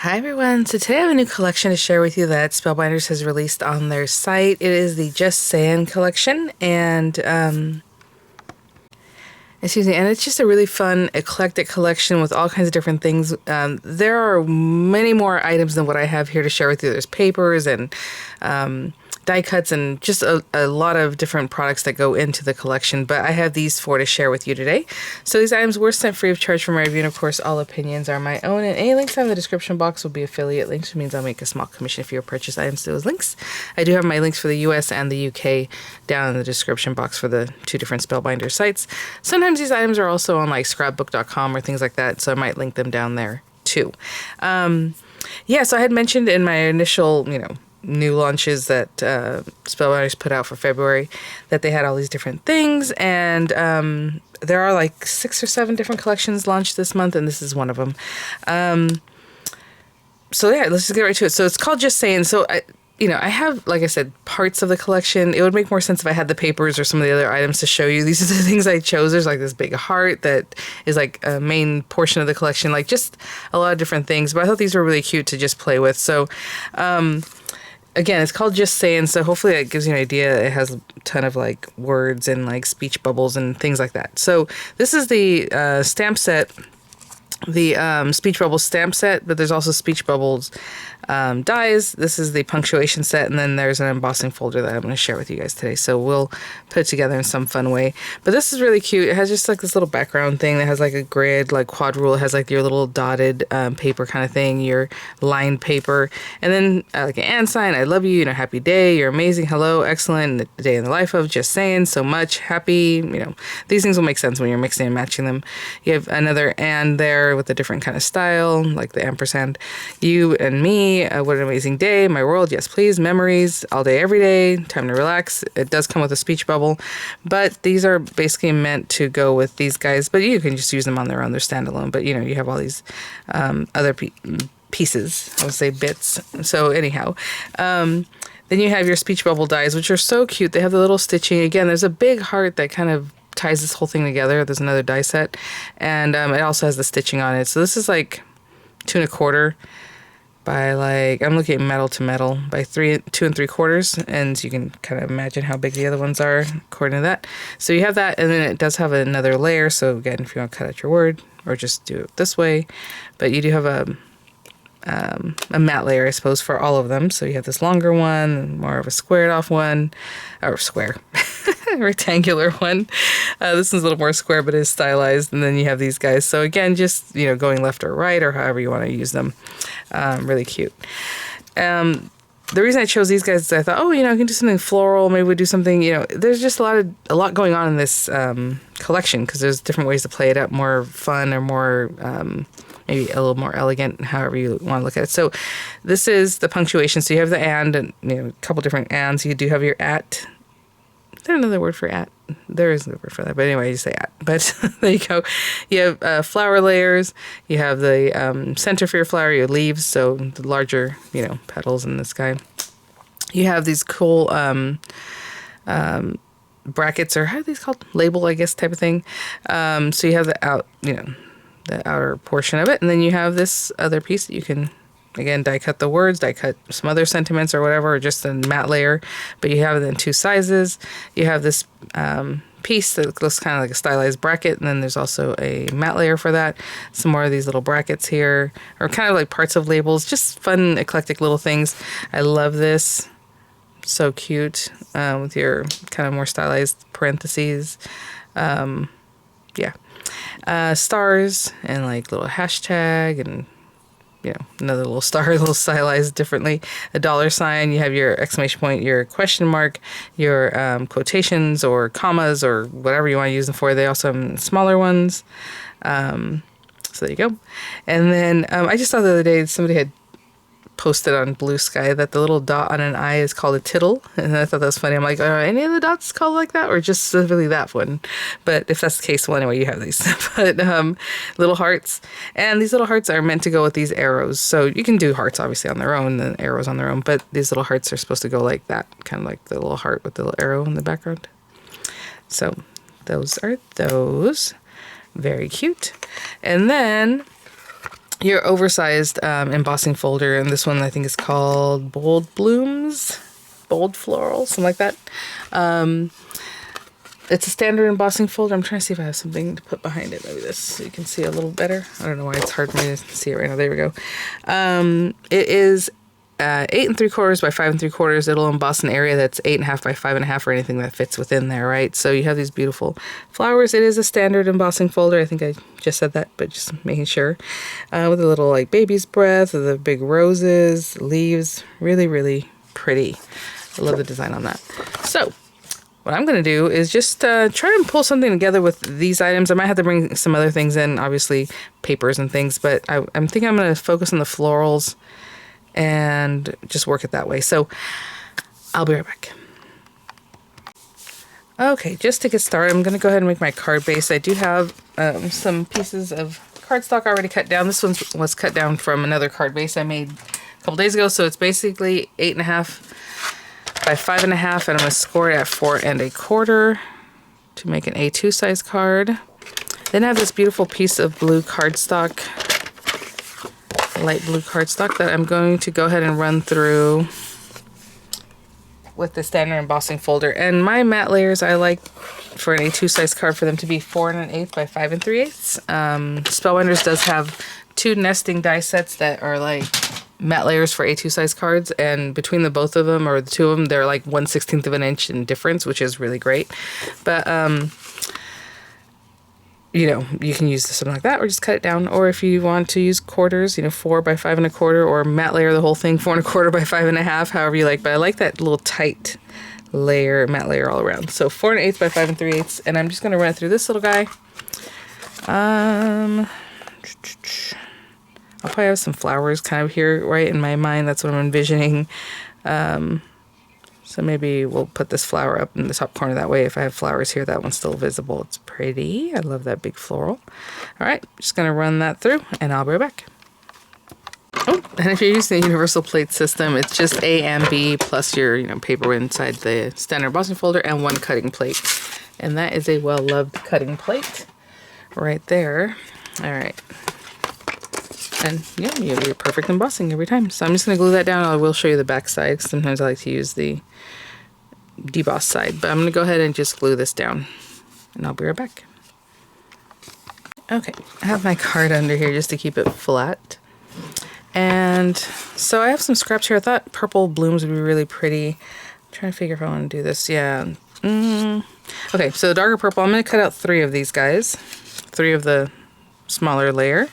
Hi everyone, so today I have a new collection to share with you that Spellbinders has released on their site. It is the Just Sayin collection, and and it's just a really fun, eclectic collection with all kinds of different things. There are many more items than what I have here to share with you. There's papers and die cuts and just a lot of different products that go into the collection, but I have these four to share with you today. So these items were sent free of charge for my review, and of course all opinions are my own, and any links I have in the description box will be affiliate links, which means I'll make a small commission if you purchase items to those links. I do have my links for the US and the UK down in the description box for the two different Spellbinder sites. Sometimes these items are also on like scrapbook.com or things like that, so I might link them down there too. Yeah, so I had mentioned in my initial, new launches that Spellbinders put out for February that they had all these different things, and there are like 6 or 7 different collections launched this month, and this is one of them. So yeah, let's just get right to it. So it's called Just Sayin. So I have, like I said, parts of the collection. It would make more sense if I had the papers or some of the other items to show you. These are the things I chose. There's like this big heart that is like a main portion of the collection, like just a lot of different things. But I thought these were really cute to just play with. So again, it's called Just Sayin, so hopefully that gives you an idea. It has a ton of like words and like speech bubbles and things like that. So this is the stamp set, the speech bubble stamp set, but there's also speech bubbles dies. This is the punctuation set, and then there's an embossing folder that I'm going to share with you guys today. So we'll put it together in some fun way. But this is really cute. It has just like this little background thing that has like a grid, like quad rule. It has like your little dotted paper kind of thing, your lined paper, and then like an and sign. I love you. Happy day. You're amazing. Hello. Excellent. The day in the life of. Just Sayin. So much. Happy. These things will make sense when you're mixing and matching them. You have another and there with a different kind of style, like the ampersand. You and me. What an amazing day. My world. Yes, please. Memories. All day, every day. Time to relax. It does come with a speech bubble, but these are basically meant to go with these guys, but you can just use them on their own. They're standalone, but you have all these other pieces. I would say bits. So anyhow, then you have your speech bubble dies, which are so cute. They have the little stitching. Again, there's a big heart that kind of ties this whole thing together. There's another die set, and it also has the stitching on it. So this is like 2 1/4 by like, I'm looking at metal to metal by 2 3/4, and you can kind of imagine how big the other ones are according to that. So you have that, and then it does have another layer. So again, if you want to cut out your word or just do it this way, but you do have a matte layer, I suppose, for all of them. So you have this longer one, more of a squared off one, or square, rectangular one. This one's a little more square, but is stylized. And then you have these guys. So again, just, going left or right or however you want to use them. Really cute. The reason I chose these guys is I thought, I can do something floral. Maybe we do something, there's just a lot going on in this collection, because there's different ways to play it up, more fun or more maybe a little more elegant, however you want to look at it. So this is the punctuation. So you have the and a couple different ands. You do have your at. Is there another word for at? There is no word for that, but anyway, you say at. But there you go. You have flower layers. You have the center for your flower, your leaves, so the larger, petals in the sky. You have these cool brackets, or how are these called? Label, I guess, type of thing. So you have the outer portion of it, and then you have this other piece that you can, again, die cut the words, die cut some other sentiments or whatever, or just a matte layer, but you have it in 2 sizes. You have this piece that looks kind of like a stylized bracket, and then there's also a matte layer for that. Some more of these little brackets here, or kind of like parts of labels, just fun, eclectic little things. I love this. So cute, with your kind of more stylized parentheses. Yeah. Stars and like little hashtag and another little star, a little stylized differently. A $sign. You have your exclamation point, your question mark, your quotations or commas or whatever you want to use them for. They also have smaller ones. So there you go. And then I just saw the other day somebody had posted on Blue Sky that the little dot on an eye is called a tittle, and I thought that was funny. I'm like, are any of the dots called like that, or just specifically that one? But if that's the case, well, anyway, you have these. But little hearts, and these little hearts are meant to go with these arrows. So you can do hearts obviously on their own, and arrows on their own, but these little hearts are supposed to go like that, kind of like the little heart with the little arrow in the background. So those are those. Very cute. And then your oversized embossing folder, and this one I think is called Bold Blooms, Bold Floral, something like that. It's a standard embossing folder. I'm trying to see if I have something to put behind it. Maybe this, so you can see a little better. I don't know why it's hard for me to see it right now. There we go. It is 8 3/4 by 5 3/4. It'll emboss an area that's 8.5 by 5.5, or anything that fits within there, right? So you have these beautiful flowers. It is a standard embossing folder. I think I just said that, but just making sure. With a little like baby's breath, with the big roses, leaves. Really, really pretty. I love the design on that. So what I'm going to do is just try and pull something together with these items. I might have to bring some other things in, obviously papers and things, but I'm thinking I'm going to focus on the florals and just work it that way. So I'll be right back. Okay, just to get started, I'm going to go ahead and make my card base. I do have some pieces of cardstock already cut down. This one was cut down from another card base I made a couple days ago. So it's basically 8.5 by 5.5, and I'm going to score it at 4 1/4 to make an A2 size card. Then I have this beautiful piece of blue cardstock, light blue cardstock, that I'm going to go ahead and run through with the standard embossing folder. And my matte layers, I like for an A2 size card for them to be 4 1/8 by 5 3/8. Spellbinders does have 2 nesting die sets that are like matte layers for A2 size cards, and between the both of them, or the two of them, they're like 1/16 of an inch in difference, which is really great. But you know, you can use something like that, or just cut it down. Or if you want to use quarters, you know, 4 by 5 1/4, or matte layer the whole thing 4 1/4 by 5 1/2, however you like. But I like that little tight layer, matte layer all around. So 4 1/8 by 5 3/8, and I'm just gonna run it through this little guy. I'll probably have some flowers kind of here, right, in my mind. That's what I'm envisioning. So maybe we'll put this flower up in the top corner. That way, if I have flowers here, that one's still visible. It's pretty. I love that big floral. All right, just going to run that through, and I'll be right back. Oh, and if you're using the universal plate system, it's just A and B plus your, you know, paper inside the standard embossing folder and 1 cutting plate. And that is a well-loved cutting plate right there. All right. And yeah, you have your perfect embossing every time. So I'm just going to glue that down. I will show you the back side. Sometimes I like to use the deboss side, but I'm going to go ahead and just glue this down, and I'll be right back. Okay, I have my card under here just to keep it flat. And so I have some scraps here. I thought purple blooms would be really pretty. I'm trying to figure if I want to do this. Yeah. Okay, so the darker purple, I'm going to cut out 3 of these guys. 3 of the smaller layer.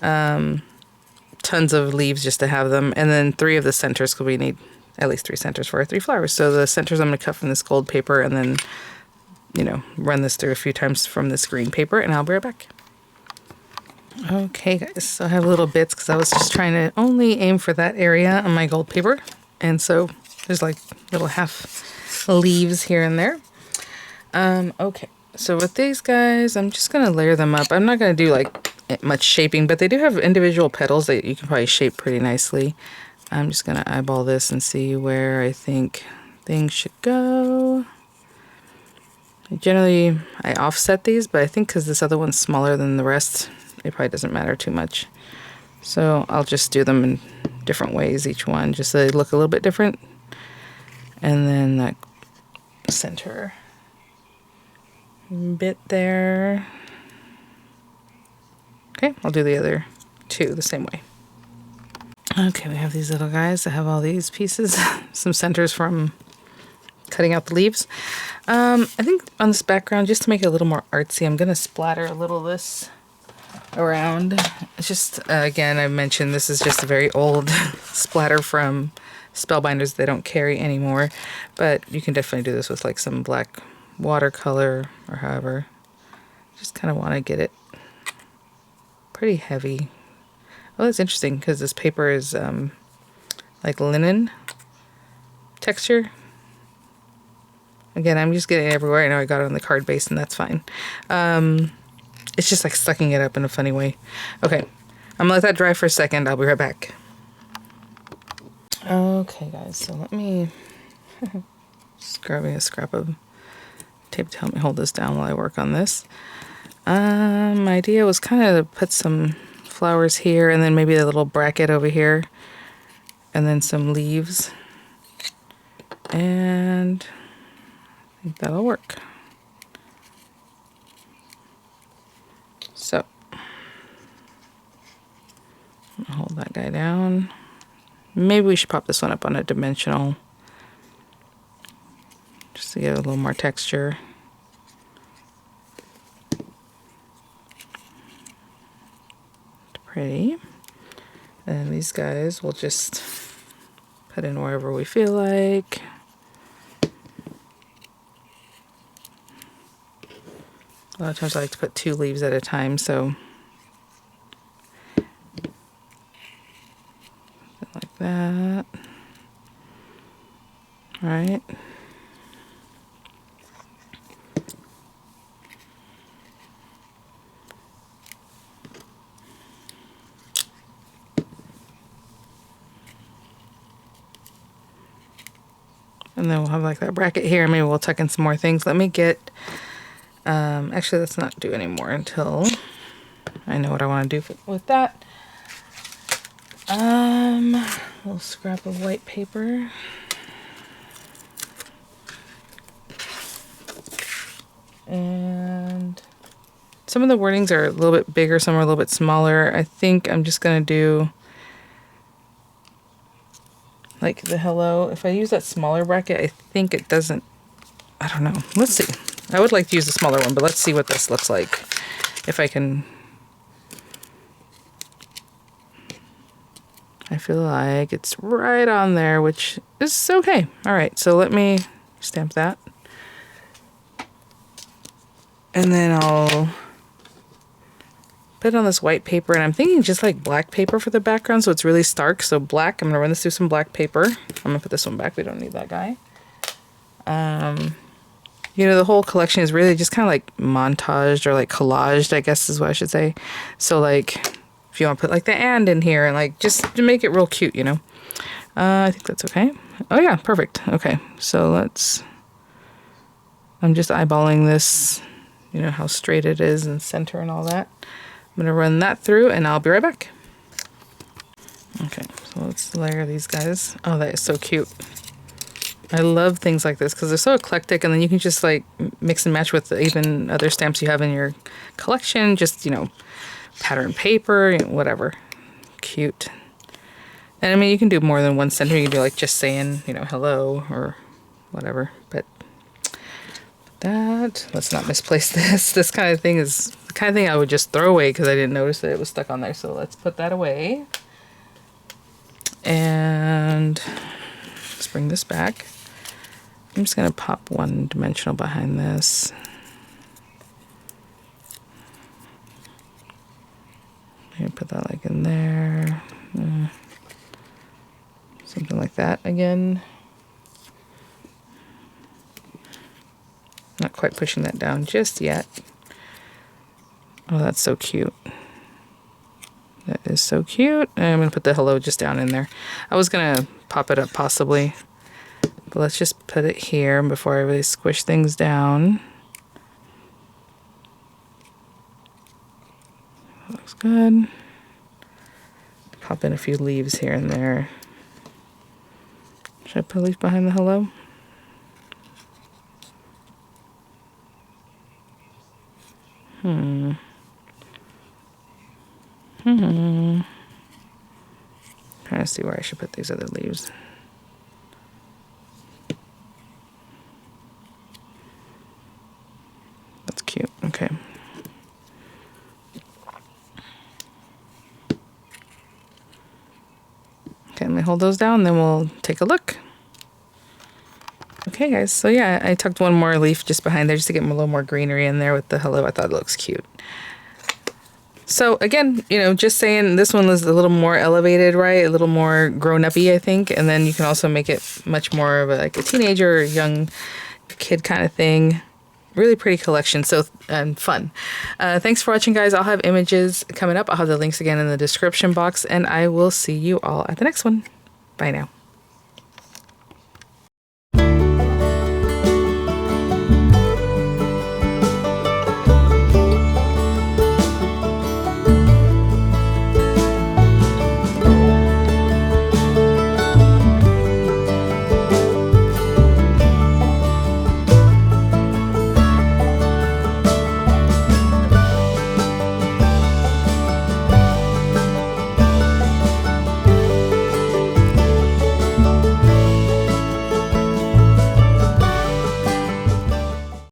Tons of leaves just to have them, and then 3 of the centers, because we need at least 3 centers for our 3 flowers. So the centers I'm going to cut from this gold paper, and then, you know, run this through a few times from this green paper, and I'll be right back. Okay guys, so I have little bits because I was just trying to only aim for that area on my gold paper, and so there's like little half leaves here and there. Okay, so with these guys, I'm just going to layer them up. I'm not going to do like much shaping, but they do have individual petals that you can probably shape pretty nicely. I'm just going to eyeball this and see where I think things should go. Generally, I offset these, but I think because this other one's smaller than the rest, it probably doesn't matter too much. So I'll just do them in different ways, each one, just so they look a little bit different. And then that center bit there. Okay, I'll do the other 2 the same way. Okay, we have these little guys that have all these pieces, some centers from cutting out the leaves. I think on this background, just to make it a little more artsy, I'm going to splatter a little of this around. It's just, again, I mentioned this is just a very old splatter from Spellbinders. They don't carry anymore, but you can definitely do this with like some black watercolor or however. Just kind of want to get it pretty heavy. Oh, that's interesting because this paper is like linen texture. Again, I'm just getting it everywhere. I know I got it on the card base, and that's fine. It's just like sucking it up in a funny way. Okay, I'm gonna let that dry for a second. I'll be right back. Okay, guys, so let me just grabbing a scrap of tape to help me hold this down while I work on this. My idea was kind of to put some flowers here, and then maybe a little bracket over here, and then some leaves. And I think that'll work. So I'll hold that guy down. Maybe we should pop this one up on a dimensional just to get a little more texture. Pretty. And these guys we'll just put in wherever we feel like. A lot of times I like to put 2 leaves at a time, so like that. All right. And then we'll have like that bracket here. Maybe we'll tuck in some more things. Let me get, actually let's not do any more until I know what I want to do with that. A little scrap of white paper. And some of the wordings are a little bit bigger, some are a little bit smaller. I think I'm just gonna do like the hello. If I use that smaller bracket, I think it doesn't, I don't know. Let's see. I would like to use the smaller one, but let's see what this looks like. If I can, I feel like it's right on there, which is okay. All right, so let me stamp that. And then I'll put it on this white paper, and I'm thinking just like black paper for the background so it's really stark. So black, I'm gonna run this through some black paper. I'm gonna put this one back, we don't need that guy. You know, the whole collection is really just kind of like montaged or like collaged, I guess is what I should say. So like, if you want to put like the and in here and like just to make it real cute, you know. I think that's okay. Oh yeah, perfect. Okay, so let's, I'm just eyeballing this, you know, how straight it is and center and all that. I'm gonna run that through and I'll be right back. Okay, so let's layer these guys. Oh, that is so cute. I love things like this because they're so eclectic, and then you can just like mix and match with even other stamps you have in your collection. Just, you know, pattern paper, you know, whatever. Cute. And I mean, you can do more than one center. You can do like just saying, you know, hello or whatever. But that, let's not misplace this. This kind of thing is the kind of thing I would just throw away because I didn't notice that it was stuck on there. So let's put that away. And let's bring this back. I'm just going to pop one dimensional behind this. Maybe put that like in there. Something like that again. Not quite pushing that down just yet. Oh, that's so cute. That is so cute. And I'm going to put the hello just down in there. I was going to pop it up possibly. But let's just put it here before I really squish things down. Looks good. Pop in a few leaves here and there. Should I put a leaf behind the hello? Trying to see where I should put these other leaves. That's cute. Okay. Okay, let me hold those down, then we'll take a look. Okay, guys, so yeah, I tucked one more leaf just behind there just to get a little more greenery in there with the hello. I thought it looks cute. So again, you know, just saying this one was a little more elevated, right? A little more grown-up-y, I think. And then you can also make it much more of like a teenager or young kid kind of thing. Really pretty collection, so and fun. Thanks for watching, guys. I'll have images coming up. I'll have the links again in the description box, and I will see you all at the next one. Bye now.